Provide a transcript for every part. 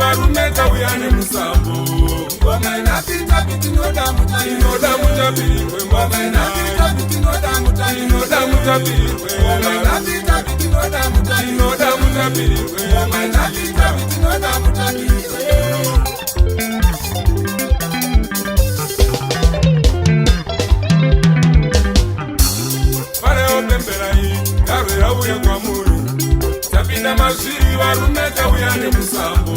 varume tauyane musambo. Ngoma inapita biti inoda mutapirwe. Inoda mutapirwe ngoma inapita biti inoda mutapirwe. Inoda mutapirwe ngoma inapita biti inoda mutapirwe. Inoda mutapirwe ngoma inapita biti inoda mutapirwe. Gavera uye kwamuri tapinda mazviri varume tauyane musambo.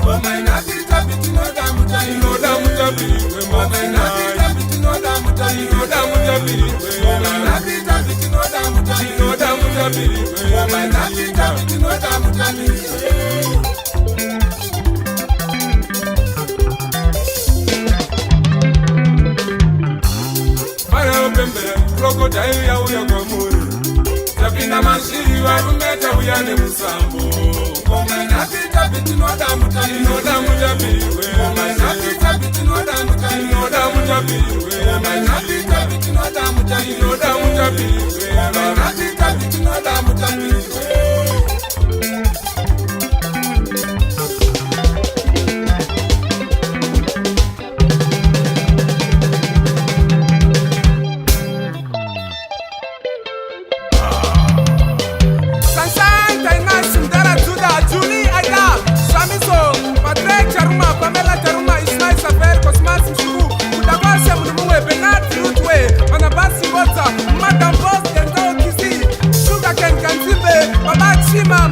Ngoma inapita biti inoda mutapirwe. Inoda mutapirwe ngoma inapita biti inoda mutapirwe. Inoda mutapirwe ngoma inapita biti inoda mutapirwe. Inoda mutapirwe ngoma inapita biti inoda mutapirwe. Crocodile yauya kwamuri tapinda mazviri varume tauyane musambo. Ngoma inapita biti inoda mutapirwe. Inoda mutapirwe ngoma inapita biti inoda mutapirwe. Inoda mutapirwe ngoma inapita biti inoda mutapirwe. Inoda mutapirwe ngoma inapita biti inoda mutapirwe.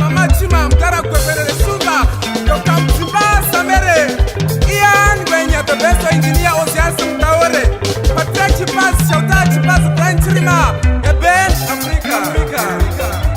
Mama Chima mtara kweperere suga Yoka mtimba samere Ian Gwenya the best engineer Oziasi mtaore Patra Chipas, Shauta Chipas, Brian Chirima Eben Africa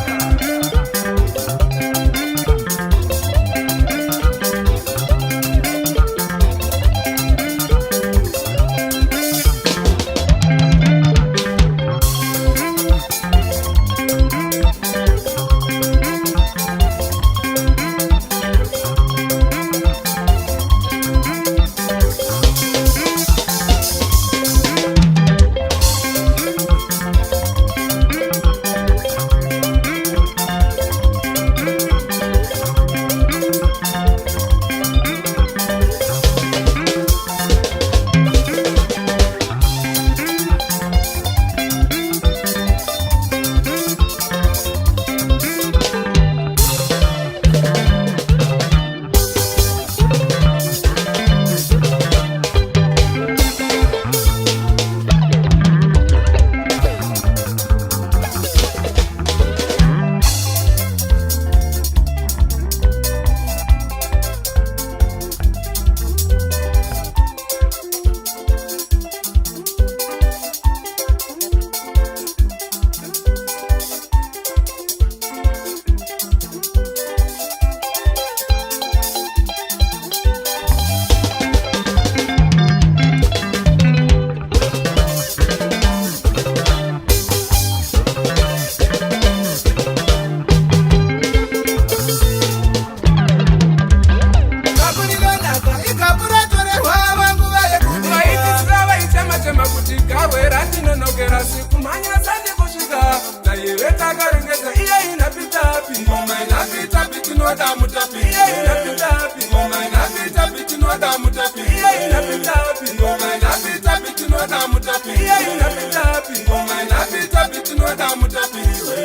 Ngoma inapita biti inoda mutapirwe.